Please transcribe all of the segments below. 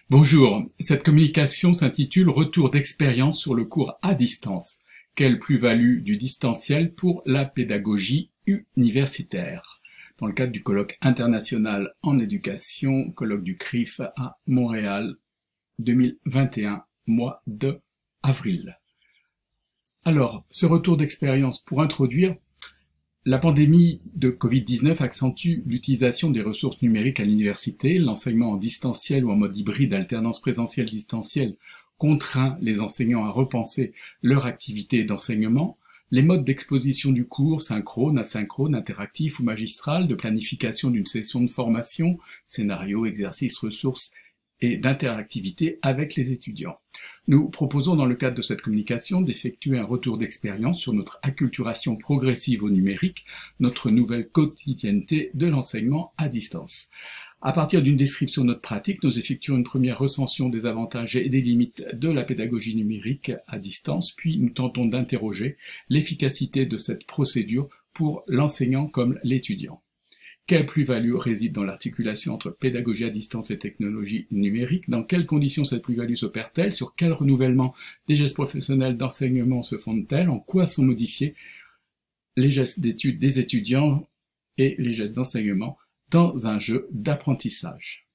Bonjour, cette communication s'intitule Retour d'expérience sur le cours à distance. Quelle plus-value du distanciel pour la pédagogie universitaire? Dans le cadre du colloque international en éducation, colloque du CRIF à Montréal 2021, mois de avril. Alors, ce retour d'expérience pour introduire, la pandémie de Covid-19 accentue l'utilisation des ressources numériques à l'université. L'enseignement en distanciel ou en mode hybride, alternance présentielle-distancielle, contraint les enseignants à repenser leur activité d'enseignement. Les modes d'exposition du cours, synchrone, asynchrone, interactif ou magistral, de planification d'une session de formation, scénario, exercice, ressources et d'interactivité avec les étudiants. Nous proposons dans le cadre de cette communication d'effectuer un retour d'expérience sur notre acculturation progressive au numérique, notre nouvelle quotidienneté de l'enseignement à distance. À partir d'une description de notre pratique, nous effectuons une première recension des avantages et des limites de la pédagogie numérique à distance, puis nous tentons d'interroger l'efficacité de cette procédure pour l'enseignant comme l'étudiant. Quelle plus-value réside dans l'articulation entre pédagogie à distance et technologie numérique? Dans quelles conditions cette plus-value s'opère-t-elle? Sur quel renouvellement des gestes professionnels d'enseignement se fondent-elles? En quoi sont modifiés les gestes d'études des étudiants et les gestes d'enseignement dans un jeu d'apprentissage?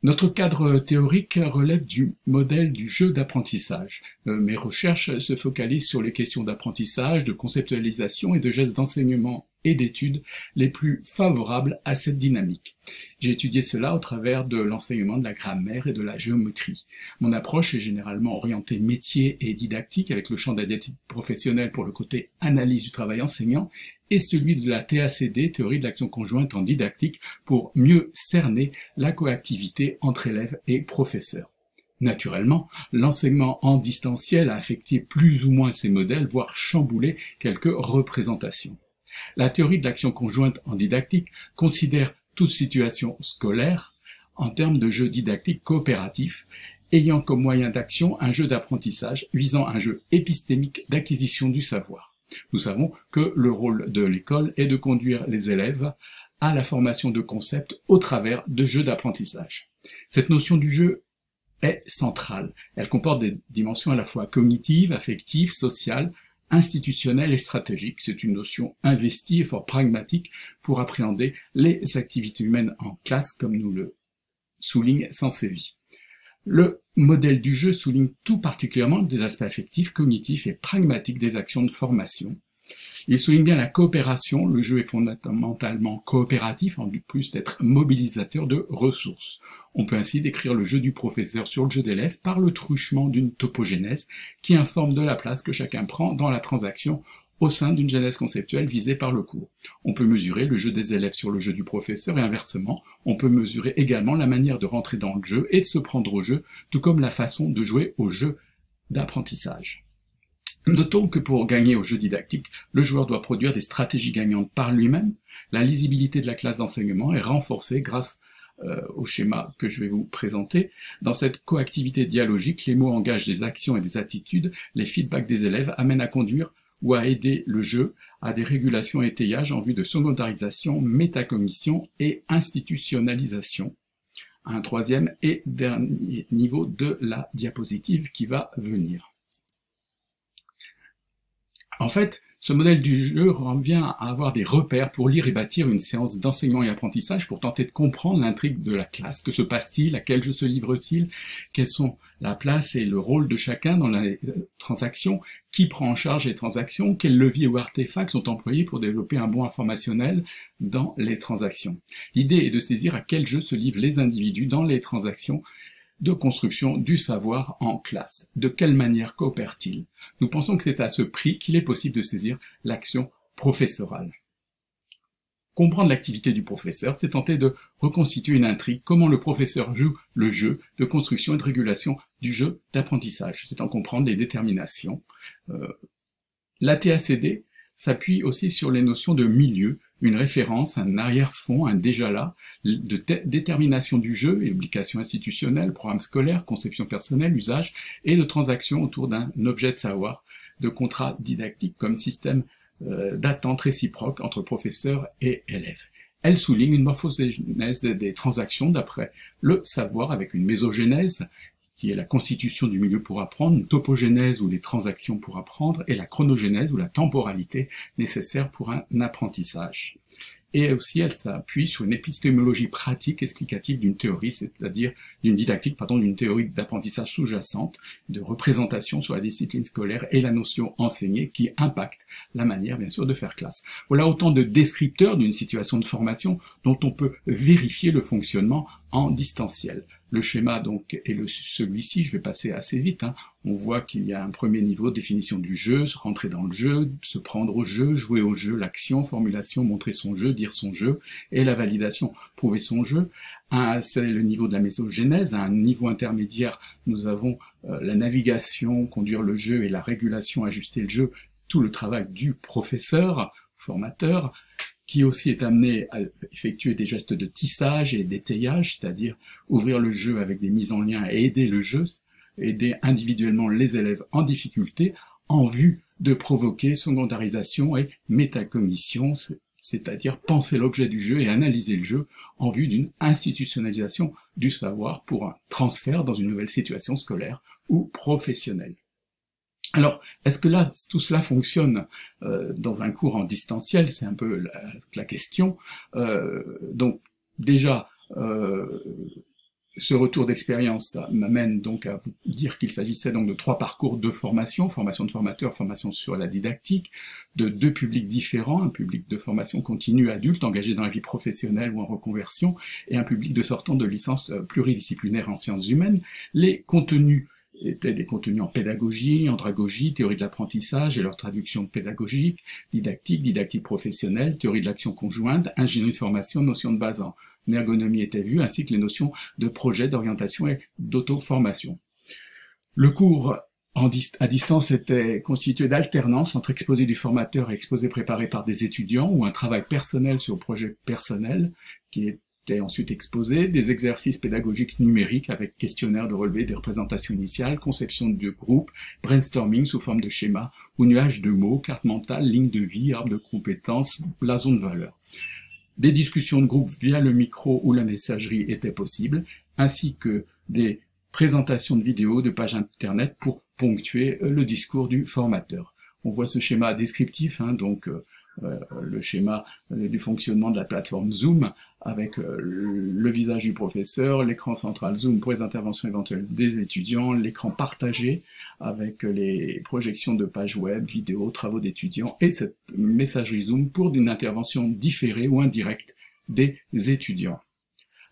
Notre cadre théorique relève du modèle du jeu d'apprentissage. Mes recherches se focalisent sur les questions d'apprentissage, de conceptualisation et de gestes d'enseignement et d'études les plus favorables à cette dynamique. J'ai étudié cela au travers de l'enseignement de la grammaire et de la géométrie. Mon approche est généralement orientée métier et didactique, avec le champ de la didactique professionnelle pour le côté analyse du travail enseignant, et celui de la TACD, théorie de l'action conjointe en didactique, pour mieux cerner la coactivité entre élèves et professeurs. Naturellement, l'enseignement en distanciel a affecté plus ou moins ces modèles, voire chamboulé quelques représentations. La théorie de l'action conjointe en didactique considère toute situation scolaire en termes de jeu didactique coopératif, ayant comme moyen d'action un jeu d'apprentissage visant un jeu épistémique d'acquisition du savoir. Nous savons que le rôle de l'école est de conduire les élèves à la formation de concepts au travers de jeux d'apprentissage. Cette notion du jeu est centrale. Elle comporte des dimensions à la fois cognitives, affectives, sociales, institutionnelle et stratégique. C'est une notion investie et fort pragmatique pour appréhender les activités humaines en classe, comme nous le souligne Sansevi. Le modèle du jeu souligne tout particulièrement des aspects affectifs, cognitifs et pragmatiques des actions de formation. Il souligne bien la coopération. Le jeu est fondamentalement coopératif, en plus d'être mobilisateur de ressources. On peut ainsi décrire le jeu du professeur sur le jeu d'élève par le truchement d'une topogénèse qui informe de la place que chacun prend dans la transaction au sein d'une genèse conceptuelle visée par le cours. On peut mesurer le jeu des élèves sur le jeu du professeur et inversement. On peut mesurer également la manière de rentrer dans le jeu et de se prendre au jeu, tout comme la façon de jouer au jeu d'apprentissage. Notons que pour gagner au jeu didactique, le joueur doit produire des stratégies gagnantes par lui-même. La lisibilité de la classe d'enseignement est renforcée grâce au schéma que je vais vous présenter. Dans cette coactivité dialogique, les mots engagent des actions et des attitudes. Les feedbacks des élèves amènent à conduire ou à aider le jeu à des régulations et étayages en vue de secondarisation, métacognition et institutionnalisation. Un troisième et dernier niveau de la diapositive qui va venir. En fait, ce modèle du jeu revient à avoir des repères pour lire et bâtir une séance d'enseignement et apprentissage pour tenter de comprendre l'intrigue de la classe. Que se passe-t-il? À quel jeu se livre-t-il? Quelles sont la place et le rôle de chacun dans la transaction? Qui prend en charge les transactions? Quels leviers ou artefacts sont employés pour développer un bon informationnel dans les transactions? L'idée est de saisir à quel jeu se livrent les individus dans les transactions de construction du savoir en classe. De quelle manière coopèrent-ils? Nous pensons que c'est à ce prix qu'il est possible de saisir l'action professorale. Comprendre l'activité du professeur, c'est tenter de reconstituer une intrigue, comment le professeur joue le jeu de construction et de régulation du jeu d'apprentissage. C'est en comprendre les déterminations. La TACD s'appuie aussi sur les notions de milieu, une référence, un arrière-fond, un déjà-là, de détermination du jeu, application institutionnelle, programme scolaire, conception personnelle, usage, et de transaction autour d'un objet de savoir, de contrat didactique comme système d'attente réciproque entre professeurs et élèves. elle souligne une morphogénèse des transactions d'après le savoir avec une mésogénèse, qui est la constitution du milieu pour apprendre, une topogénèse ou les transactions pour apprendre, et la chronogénèse ou la temporalité nécessaire pour un apprentissage. Et aussi, elle s'appuie sur une épistémologie pratique explicative d'une théorie, c'est-à-dire d'une didactique, d'une théorie d'apprentissage sous-jacente, de représentation sur la discipline scolaire et la notion enseignée qui impacte la manière, bien sûr, de faire classe. Voilà autant de descripteurs d'une situation de formation dont on peut vérifier le fonctionnement en distanciel. Le schéma, donc, est celui-ci, je vais passer assez vite, On voit qu'il y a un premier niveau de définition du jeu, se rentrer dans le jeu, se prendre au jeu, jouer au jeu, l'action, formulation, montrer son jeu, dire son jeu, et la validation, prouver son jeu. C'est le niveau de la mésogénèse. À un niveau intermédiaire, nous avons la navigation, conduire le jeu, et la régulation, ajuster le jeu, tout le travail du professeur, formateur, qui aussi est amené à effectuer des gestes de tissage et d'étayage, c'est-à-dire ouvrir le jeu avec des mises en lien et aider le jeu, aider individuellement les élèves en difficulté, en vue de provoquer secondarisation et métacognition, c'est-à-dire penser l'objet du jeu et analyser le jeu en vue d'une institutionnalisation du savoir pour un transfert dans une nouvelle situation scolaire ou professionnelle. Alors, est-ce que là, tout cela fonctionne dans un cours en distanciel? C'est un peu la question. Donc, déjà, ce retour d'expérience, ça m'amène donc à vous dire qu'il s'agissait donc de 3 parcours de formation, formation de formateur, formation sur la didactique, de 2 publics différents, un public de formation continue adulte engagé dans la vie professionnelle ou en reconversion, et un public de sortants de licence pluridisciplinaire en sciences humaines. Les contenus étaient des contenus en pédagogie, andragogie, théorie de l'apprentissage et leur traduction pédagogique, didactique professionnelle, théorie de l'action conjointe, ingénierie de formation, notion de base en ergonomie était vue, ainsi que les notions de projet, d'orientation et d'auto-formation. Le cours à distance était constitué d'alternance entre exposé du formateur et exposé préparé par des étudiants, ou un travail personnel sur projet personnel qui était ensuite exposé, des exercices pédagogiques numériques avec questionnaire de relevé des représentations initiales, conception de groupe, brainstorming sous forme de schéma ou nuage de mots, carte mentale, ligne de vie, arbre de compétences, blason de valeur. Des discussions de groupe via le micro ou la messagerie étaient possibles, ainsi que des présentations de vidéos, de pages internet pour ponctuer le discours du formateur. On voit ce schéma descriptif, le schéma du fonctionnement de la plateforme Zoom, avec le visage du professeur, l'écran central Zoom pour les interventions éventuelles des étudiants, l'écran partagé avec les projections de pages web, vidéos, travaux d'étudiants, et cette messagerie Zoom pour une intervention différée ou indirecte des étudiants.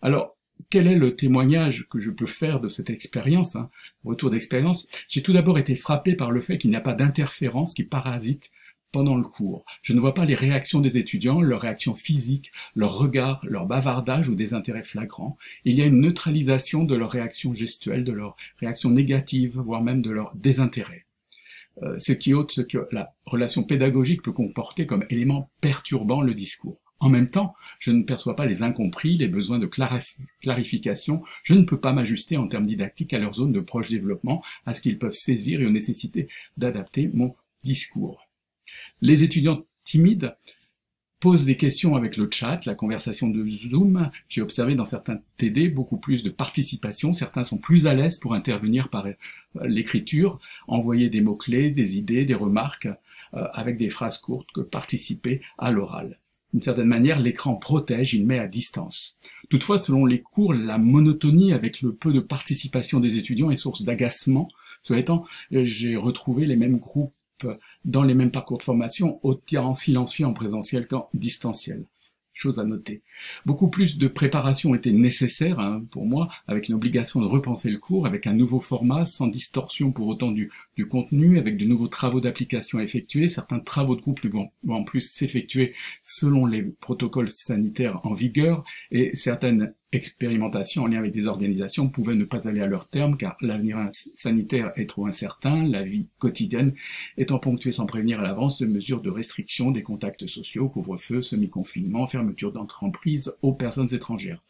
Alors, quel est le témoignage que je peux faire de cette expérience, retour d'expérience? J'ai tout d'abord été frappé par le fait qu'il n'y a pas d'interférence qui parasite pendant le cours. Je ne vois pas les réactions des étudiants, leurs réactions physiques, leurs regards, leur bavardage ou des intérêts flagrants. Il y a une neutralisation de leurs réactions gestuelles, de leurs réactions négatives, voire même de leur désintérêt. Ce qui ôte ce que la relation pédagogique peut comporter comme élément perturbant le discours. En même temps, je ne perçois pas les incompris, les besoins de clarification. Je ne peux pas m'ajuster en termes didactiques à leur zone de proche développement, à ce qu'ils peuvent saisir et aux nécessités d'adapter mon discours. Les étudiants timides posent des questions avec le chat, la conversation de Zoom. J'ai observé dans certains TD beaucoup plus de participation. Certains sont plus à l'aise pour intervenir par l'écriture, envoyer des mots-clés, des idées, des remarques, avec des phrases courtes que participer à l'oral. D'une certaine manière, l'écran protège, il met à distance. Toutefois, selon les cours, la monotonie avec le peu de participation des étudiants est source d'agacement. Cela étant, j'ai retrouvé les mêmes groupes dans les mêmes parcours de formation, autant silencieux en présentiel qu'en distanciel. Chose à noter. Beaucoup plus de préparation était nécessaire pour moi, avec une obligation de repenser le cours, avec un nouveau format, sans distorsion pour autant du contenu, avec de nouveaux travaux d'application à effectuer. Certains travaux de groupe vont en plus s'effectuer selon les protocoles sanitaires en vigueur, et certaines expérimentations en lien avec des organisations pouvaient ne pas aller à leur terme, car l'avenir sanitaire est trop incertain, la vie quotidienne étant ponctuée sans prévenir à l'avance de mesures de restriction des contacts sociaux, couvre-feu, semi-confinement, fermeture d'entreprises aux personnes étrangères.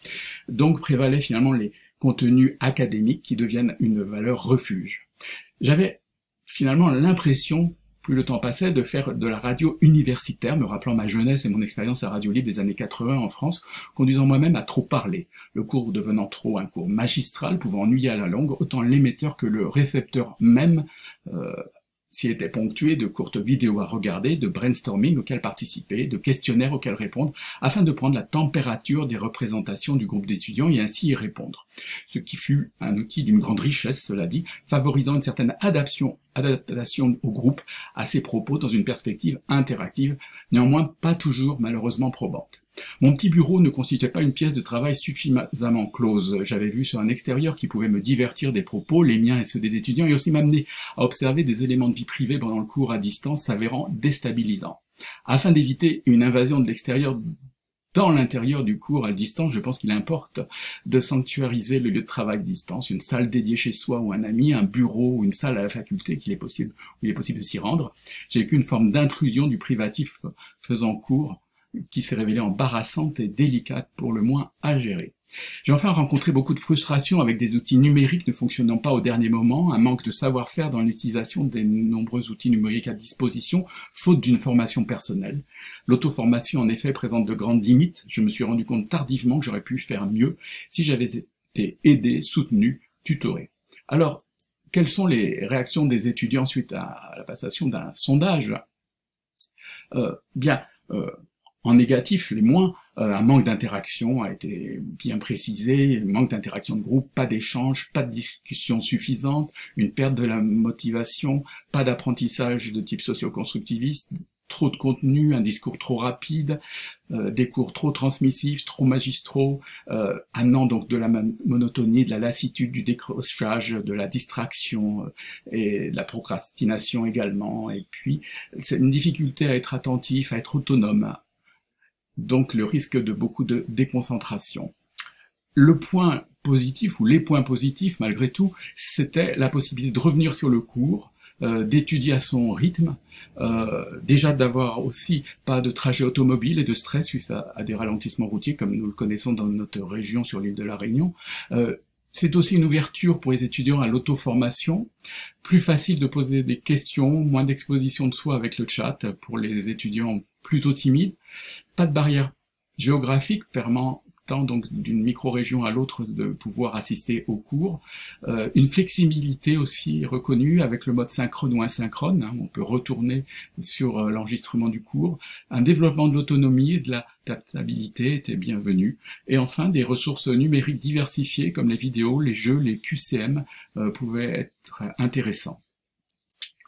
Donc prévalaient finalement les contenus académiques qui deviennent une valeur refuge. J'avais finalement l'impression plus le temps passait, de faire de la radio universitaire, me rappelant ma jeunesse et mon expérience à Radio Libre des années 80 en France, conduisant moi-même à trop parler, le cours devenant trop un cours magistral, pouvant ennuyer à la longue, autant l'émetteur que le récepteur même s'y était ponctué de courtes vidéos à regarder, de brainstorming auxquels participer, de questionnaires auxquels répondre, afin de prendre la température des représentations du groupe d'étudiants et ainsi y répondre. Ce qui fut un outil d'une grande richesse, cela dit, favorisant une certaine adaptation au groupe, à ses propos dans une perspective interactive, néanmoins pas toujours malheureusement probante. Mon petit bureau ne constituait pas une pièce de travail suffisamment close. J'avais vu sur un extérieur qui pouvait me divertir des propos, les miens et ceux des étudiants, et aussi m'amener à observer des éléments de vie privée pendant le cours à distance s'avérant déstabilisants. Afin d'éviter une invasion de l'extérieur dans l'intérieur du cours à distance, je pense qu'il importe de sanctuariser le lieu de travail à distance, une salle dédiée chez soi ou un ami, un bureau ou une salle à la faculté où il est possible de s'y rendre. J'ai vécu une forme d'intrusion du privatif faisant cours, qui s'est révélée embarrassante et délicate pour le moins à gérer. J'ai enfin rencontré beaucoup de frustration avec des outils numériques ne fonctionnant pas au dernier moment, un manque de savoir-faire dans l'utilisation des nombreux outils numériques à disposition, faute d'une formation personnelle. L'auto-formation, en effet, présente de grandes limites. Je me suis rendu compte tardivement que j'aurais pu faire mieux si j'avais été aidé, soutenu, tutoré. Alors, quelles sont les réactions des étudiants suite à la passation d'un sondage ? En négatif, les moins, un manque d'interaction a été bien précisé, manque d'interaction de groupe, pas d'échange, pas de discussion suffisante, une perte de la motivation, pas d'apprentissage de type socio-constructiviste, trop de contenu, un discours trop rapide, des cours trop transmissifs, trop magistraux, amenant donc de la monotonie, de la lassitude, du décrochage, de la distraction et de la procrastination également, et puis c'est une difficulté à être attentif, à être autonome, donc le risque de beaucoup de déconcentration. Le point positif, ou les points positifs malgré tout, c'était la possibilité de revenir sur le cours, d'étudier à son rythme, déjà d'avoir aussi pas de trajet automobile et de stress suite à des ralentissements routiers comme nous le connaissons dans notre région sur l'île de la Réunion. C'est aussi une ouverture pour les étudiants à l'auto-formation, plus facile de poser des questions, moins d'exposition de soi avec le chat pour les étudiants plutôt timides, pas de barrière géographique permettant donc d'une micro-région à l'autre de pouvoir assister aux cours, une flexibilité aussi reconnue avec le mode synchrone ou asynchrone, on peut retourner sur l'enregistrement du cours, un développement de l'autonomie et de l'adaptabilité était bienvenu, et enfin des ressources numériques diversifiées comme les vidéos, les jeux, les QCM pouvaient être intéressants.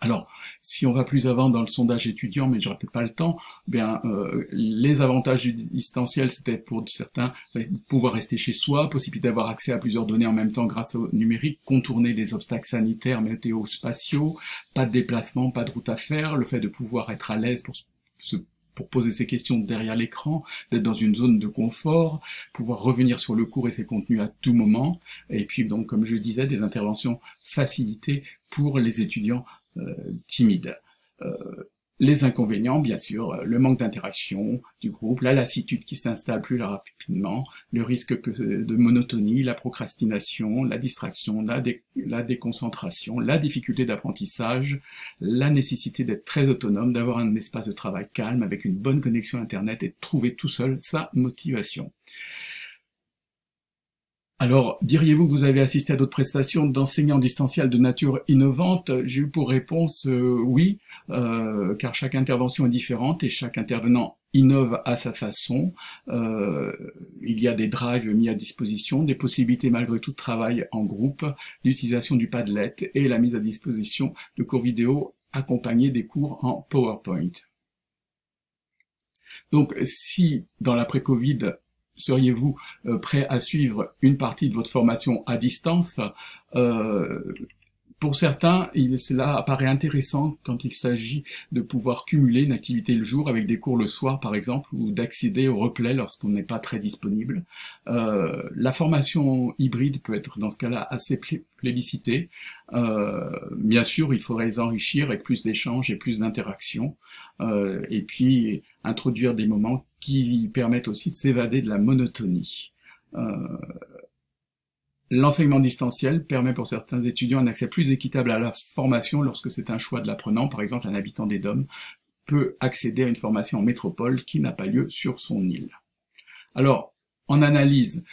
Alors, si on va plus avant dans le sondage étudiant, mais j'aurai peut-être pas le temps, les avantages du distanciel, c'était pour certains pouvoir rester chez soi, possibilité d'avoir accès à plusieurs données en même temps grâce au numérique, contourner les obstacles sanitaires, météo-spatiaux, pas de déplacement, pas de route à faire, le fait de pouvoir être à l'aise pour poser ses questions derrière l'écran, d'être dans une zone de confort, pouvoir revenir sur le cours et ses contenus à tout moment, et puis donc, comme je le disais, des interventions facilitées pour les étudiants timides. Les inconvénients, bien sûr, le manque d'interaction du groupe, la lassitude qui s'installe plus rapidement, le risque de monotonie, la procrastination, la distraction, la déconcentration, la difficulté d'apprentissage, la nécessité d'être très autonome, d'avoir un espace de travail calme avec une bonne connexion Internet et de trouver tout seul sa motivation. Alors, diriez-vous que vous avez assisté à d'autres prestations d'enseignants distanciels de nature innovante? J'ai eu pour réponse oui, car chaque intervention est différente et chaque intervenant innove à sa façon. Il y a des drives mis à disposition, des possibilités malgré tout de travail en groupe, l'utilisation du Padlet et la mise à disposition de cours vidéo accompagnés des cours en PowerPoint. Donc, si dans l'après-Covid, seriez-vous prêt à suivre une partie de votre formation à distance? Pour certains, cela apparaît intéressant quand il s'agit de pouvoir cumuler une activité le jour avec des cours le soir, par exemple, ou d'accéder au replay lorsqu'on n'est pas très disponible. La formation hybride peut être dans ce cas-là assez plébiscitée. Bien sûr, il faudrait les enrichir avec plus d'échanges et plus d'interactions, et puis introduire des moments qui permettent aussi de s'évader de la monotonie. L'enseignement distanciel permet pour certains étudiants un accès plus équitable à la formation lorsque c'est un choix de l'apprenant. Par exemple, un habitant des DOM peut accéder à une formation en métropole qui n'a pas lieu sur son île. Alors, en analyse,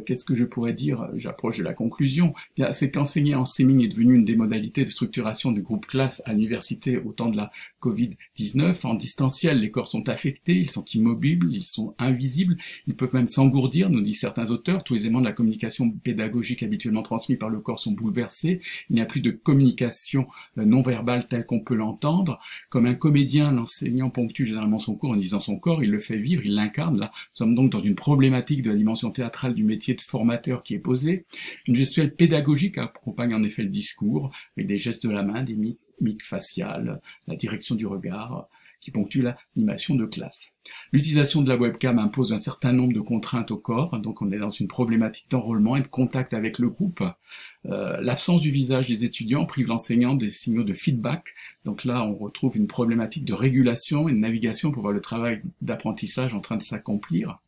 qu'est-ce que je pourrais dire? J'approche de la conclusion. C'est qu'enseigner en streaming est devenu une des modalités de structuration du groupe classe à l'université au temps de la Covid-19. En distanciel, les corps sont affectés, ils sont immobiles, ils sont invisibles, ils peuvent même s'engourdir, nous disent certains auteurs. Tous les éléments de la communication pédagogique habituellement transmis par le corps sont bouleversés. Il n'y a plus de communication non verbale telle qu'on peut l'entendre. Comme un comédien, l'enseignant ponctue généralement son cours en disant son corps, il le fait vivre, il l'incarne. Là, nous sommes donc dans une problématique de la dimension théâtrale du métier de formateur qui est posée. Une gestuelle pédagogique accompagne en effet le discours, avec des gestes de la main, des mimiques faciales, la direction du regard, qui ponctue l'animation de classe. L'utilisation de la webcam impose un certain nombre de contraintes au corps, donc on est dans une problématique d'enrôlement et de contact avec le groupe. L'absence du visage des étudiants prive l'enseignant des signaux de feedback, donc là on retrouve une problématique de régulation et de navigation pour voir le travail d'apprentissage en train de s'accomplir,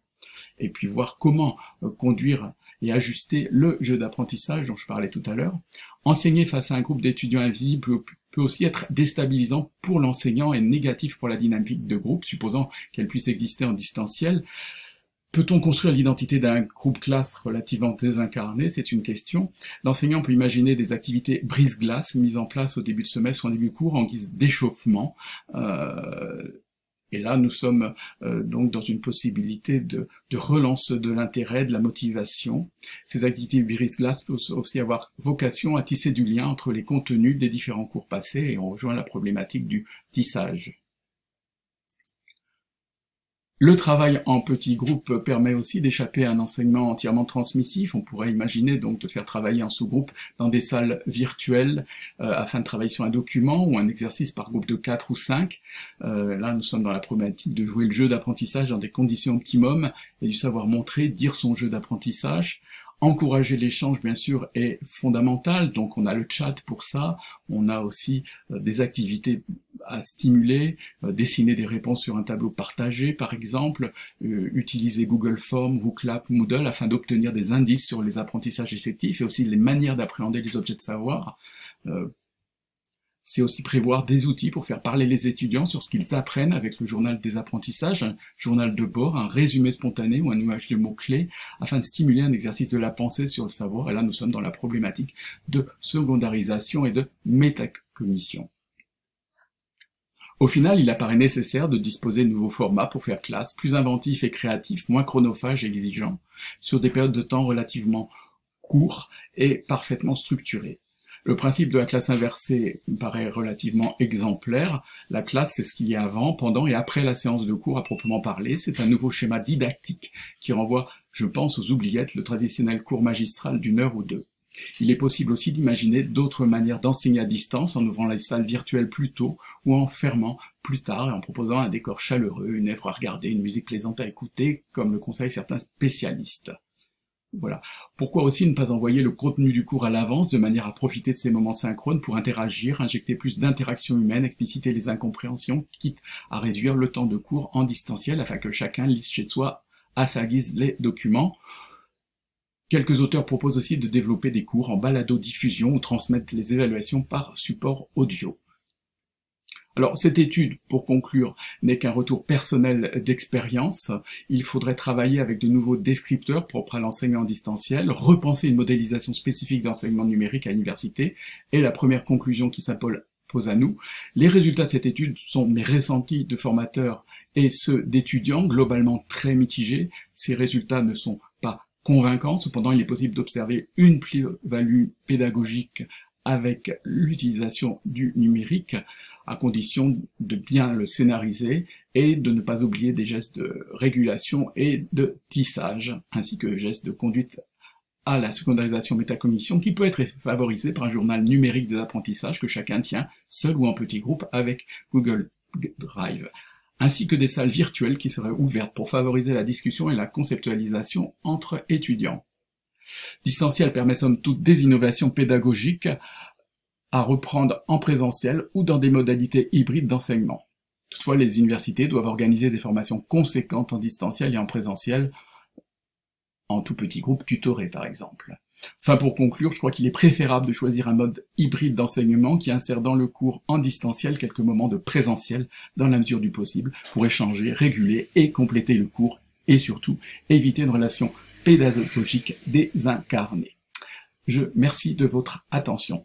et puis voir comment conduire et ajuster le jeu d'apprentissage dont je parlais tout à l'heure. Enseigner face à un groupe d'étudiants invisibles peut aussi être déstabilisant pour l'enseignant et négatif pour la dynamique de groupe, supposant qu'elle puisse exister en distanciel. Peut-on construire l'identité d'un groupe classe relativement désincarné? C'est une question. L'enseignant peut imaginer des activités brise-glace mises en place au début de semestre ou en début de cours en guise d'échauffement. Et là, nous sommes donc dans une possibilité de relance de l'intérêt, de la motivation. Ces activités brise-glace peuvent aussi avoir vocation à tisser du lien entre les contenus des différents cours passés, et on rejoint la problématique du tissage. Le travail en petits groupes permet aussi d'échapper à un enseignement entièrement transmissif. On pourrait imaginer donc de faire travailler en sous-groupe dans des salles virtuelles afin de travailler sur un document ou un exercice par groupe de 4 ou 5. Là, nous sommes dans la problématique de jouer le jeu d'apprentissage dans des conditions optimum et du savoir montrer, dire son jeu d'apprentissage. Encourager l'échange, bien sûr, est fondamental, donc on a le chat pour ça, on a aussi des activités à stimuler, dessiner des réponses sur un tableau partagé, par exemple, utiliser Google Forms, WooClap, Moodle, afin d'obtenir des indices sur les apprentissages effectifs et aussi les manières d'appréhender les objets de savoir. C'est aussi prévoir des outils pour faire parler les étudiants sur ce qu'ils apprennent avec le journal des apprentissages, un journal de bord, un résumé spontané ou un nuage de mots-clés, afin de stimuler un exercice de la pensée sur le savoir. Et là, nous sommes dans la problématique de secondarisation et de métacognition. Au final, il apparaît nécessaire de disposer de nouveaux formats pour faire classe, plus inventifs et créatifs, moins chronophages et exigeants, sur des périodes de temps relativement courtes et parfaitement structurées. Le principe de la classe inversée me paraît relativement exemplaire. La classe, c'est ce qu'il y a avant, pendant et après la séance de cours à proprement parler. C'est un nouveau schéma didactique qui renvoie, je pense, aux oubliettes, le traditionnel cours magistral d'une heure ou deux. Il est possible aussi d'imaginer d'autres manières d'enseigner à distance en ouvrant les salles virtuelles plus tôt ou en fermant plus tard et en proposant un décor chaleureux, une œuvre à regarder, une musique plaisante à écouter, comme le conseillent certains spécialistes. Voilà. Pourquoi aussi ne pas envoyer le contenu du cours à l'avance de manière à profiter de ces moments synchrones pour interagir, injecter plus d'interaction humaine, expliciter les incompréhensions, quitte à réduire le temps de cours en distanciel afin que chacun lise chez soi à sa guise les documents. Quelques auteurs proposent aussi de développer des cours en balado-diffusion ou transmettre les évaluations par support audio. Alors, cette étude, pour conclure, n'est qu'un retour personnel d'expérience. Il faudrait travailler avec de nouveaux descripteurs propres à l'enseignement distanciel, repenser une modélisation spécifique d'enseignement numérique à l'université, et la première conclusion qui s'impose à nous. Les résultats de cette étude sont mes ressentis de formateurs et ceux d'étudiants, globalement très mitigés. Ces résultats ne sont pas convaincants, cependant il est possible d'observer une plus-value pédagogique avec l'utilisation du numérique, à condition de bien le scénariser et de ne pas oublier des gestes de régulation et de tissage, ainsi que gestes de conduite à la secondarisation métacognition qui peut être favorisée par un journal numérique des apprentissages que chacun tient, seul ou en petit groupe, avec Google Drive, ainsi que des salles virtuelles qui seraient ouvertes pour favoriser la discussion et la conceptualisation entre étudiants. Distanciel permet somme toute des innovations pédagogiques à reprendre en présentiel ou dans des modalités hybrides d'enseignement. Toutefois, les universités doivent organiser des formations conséquentes en distanciel et en présentiel, en tout petit groupe tutoré par exemple. Enfin, pour conclure, je crois qu'il est préférable de choisir un mode hybride d'enseignement qui insère dans le cours en distanciel quelques moments de présentiel dans la mesure du possible pour échanger, réguler et compléter le cours et surtout éviter une relation pédagogique désincarnée. Je merci de votre attention.